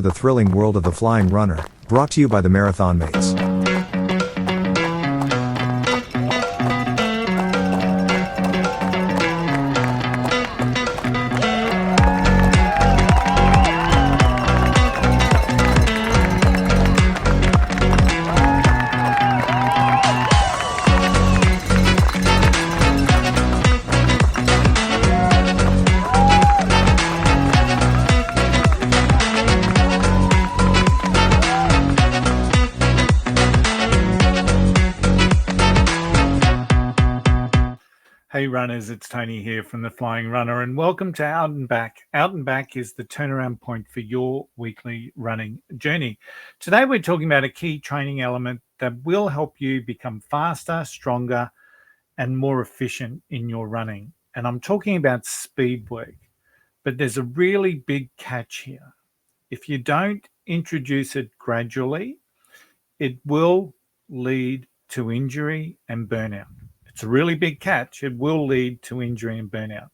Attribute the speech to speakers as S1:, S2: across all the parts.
S1: The thrilling world of the Flying RuNR, brought to you by the Marathon Mates.
S2: Hey runners, it's Tony here from the Flying RuNR and welcome to Out and Back. Out and Back is the turnaround point for your weekly running journey. Today we're talking about a key training element that will help you become faster, stronger, and more efficient in your running. And I'm talking about speed work, but there's a really big catch here. If you don't introduce it gradually, it will lead to injury and burnout. It's a really big catch. It will lead to injury and burnout.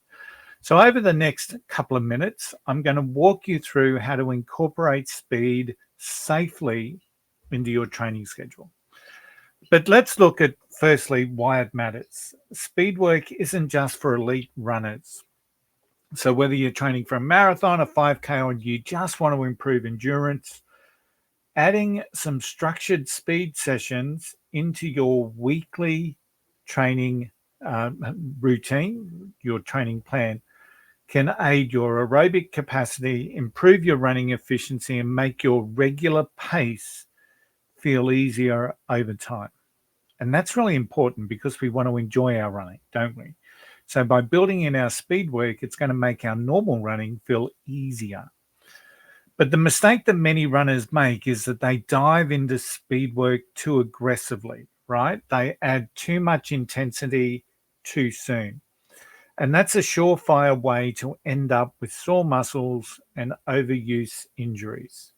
S2: So over the next couple of minutes, I'm going to walk you through how to incorporate speed safely into your training schedule. But let's look at, firstly, why it matters. Speed work isn't just for elite runners. So whether you're training for a marathon, a 5K, or you just want to improve endurance, adding some structured speed sessions into your weekly training routine, your training plan, can aid your aerobic capacity, improve your running efficiency, and make your regular pace feel easier over time. And that's really important because we want to enjoy our running, don't we? So by building in our speed work, it's going to make our normal running feel easier. But the mistake that many runners make is that they dive into speed work too aggressively, right? They add too much intensity too soon. And that's a surefire way to end up with sore muscles and overuse injuries.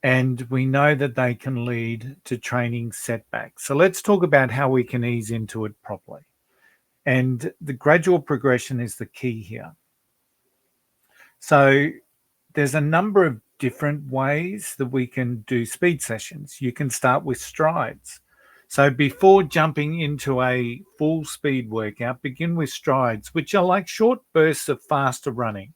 S2: And we know that they can lead to training setbacks. So let's talk about how we can ease into it properly. And the gradual progression is the key here. So there's a number of different ways that we can do speed sessions. You can start with strides. So before jumping into a full speed workout, begin with strides, which are like short bursts of faster running.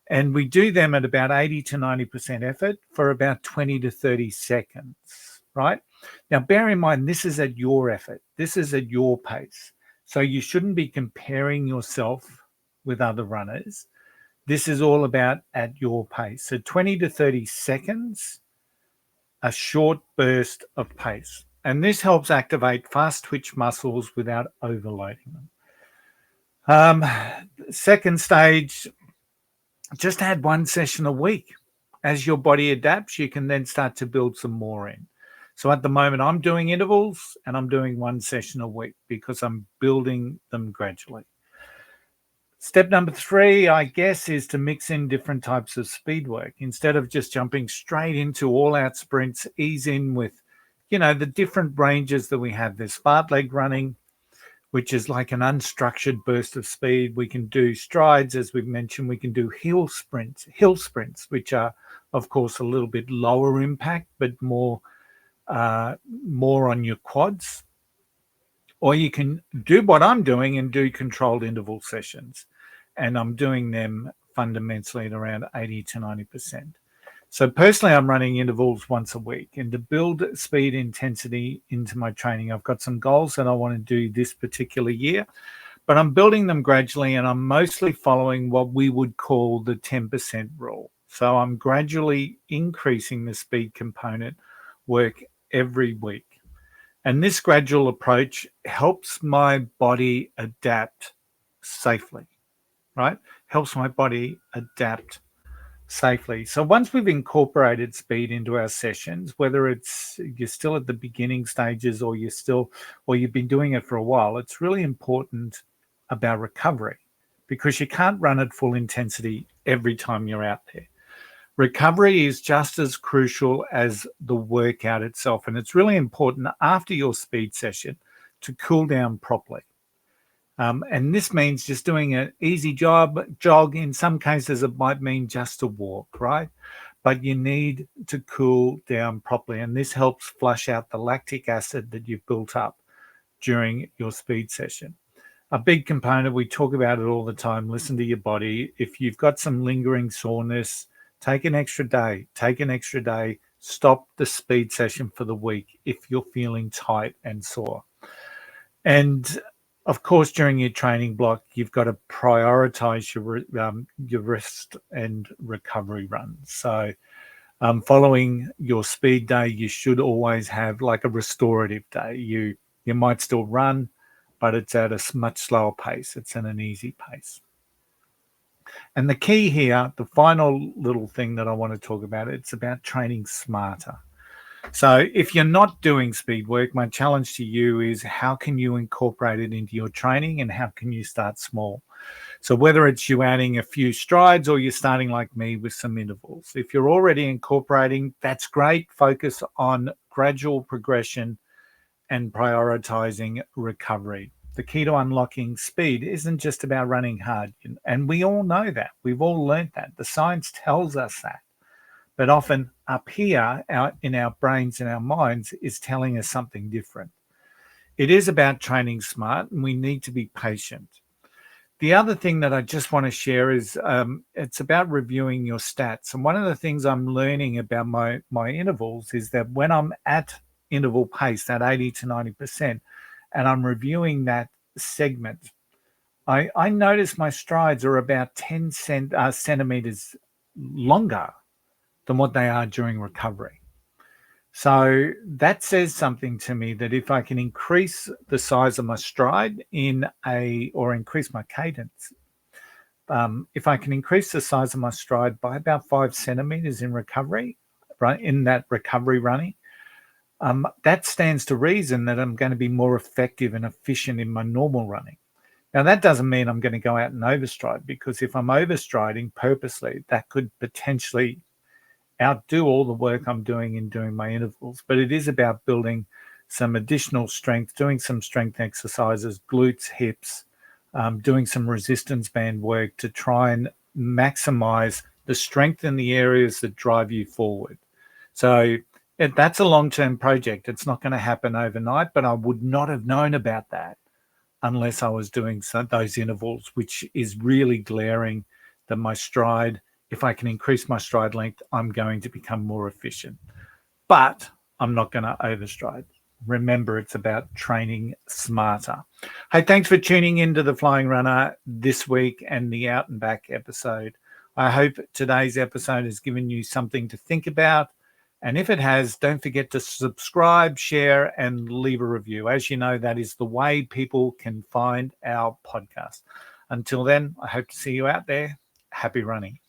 S2: And we do them at about 80 to 90% effort for about 20 to 30 seconds, right? Now, bear in mind, this is at your effort. This is at your pace. So you shouldn't be comparing yourself with other runners. This is all about at your pace. So 20 to 30 seconds, a short burst of pace. And this helps activate fast twitch muscles without overloading them. Second stage, just add one session a week. As your body adapts, you can then start to build some more in. So at the moment, I'm doing intervals and I'm doing one session a week because I'm building them gradually. Step number 3, I guess, is to mix in different types of speed work. Instead of just jumping straight into all-out sprints, ease in with, the different ranges that we have. There's fartlek running, which is like an unstructured burst of speed. We can do strides, as we've mentioned. We can do hill sprints, which are, of course, a little bit lower impact, but more on your quads. Or you can do what I'm doing and do controlled interval sessions. And I'm doing them fundamentally at around 80 to 90%. So personally, I'm running intervals once a week. And to build speed intensity into my training, I've got some goals that I want to do this particular year. But I'm building them gradually, and I'm mostly following what we would call the 10% rule. So I'm gradually increasing the speed component work every week. And this gradual approach helps my body adapt safely, right? Helps my body adapt safely. So once we've incorporated speed into our sessions, whether it's you're still at the beginning stages or you've been doing it for a while, it's really important about recovery because you can't run at full intensity every time you're out there. Recovery is just as crucial as the workout itself. And it's really important after your speed session to cool down properly. And this means just doing an easy jog. In some cases, it might mean just a walk, right? but you need to cool down properly. And this helps flush out the lactic acid that you've built up during your speed session. A big component, we talk about it all the time, listen to your body. If you've got some lingering soreness, take an extra day. Stop the speed session for the week if you're feeling tight and sore. And of course, during your training block, you've got to prioritize your rest and recovery runs. So following your speed day, you should always have like a restorative day. You might still run, but it's at a much slower pace. It's at an easy pace. And the key here, the final little thing that I want to talk about, it's about training smarter. So if you're not doing speed work, my challenge to you is how can you incorporate it into your training and how can you start small? So whether it's you adding a few strides or you're starting like me with some intervals, if you're already incorporating, that's great. Focus on gradual progression and prioritizing recovery. The key to unlocking speed isn't just about running hard. And we all know that. We've all learned that. The science tells us that. But often up here out in our brains and our minds is telling us something different. It is about training smart and we need to be patient. The other thing that I just want to share is it's about reviewing your stats. And one of the things I'm learning about my intervals is that when I'm at interval pace, that 80 to 90%, and I'm reviewing that segment, I notice my strides are about 10 centimeters longer than what they are during recovery. So that says something to me that if I can increase the size of my stride or increase my cadence, if I can increase the size of my stride by about 5 centimeters in recovery, right, in that recovery running, that stands to reason that I'm going to be more effective and efficient in my normal running. Now, that doesn't mean I'm going to go out and overstride, because if I'm overstriding purposely, that could potentially outdo all the work I'm doing in doing my intervals. But it is about building some additional strength, doing some strength exercises, glutes, hips, doing some resistance band work to try and maximize the strength in the areas that drive you forward. So that's a long-term project. It's not going to happen overnight, but I would not have known about that unless I was doing those intervals, which is really glaring that my stride, if I can increase my stride length, I'm going to become more efficient. But I'm not going to overstride. Remember, it's about training smarter. Hey, thanks for tuning into the Flying RuNR this week and the Out and Back episode. I hope today's episode has given you something to think about. And if it has, don't forget to subscribe, share, and leave a review. As you know, that is the way people can find our podcast. Until then, I hope to see you out there. Happy running.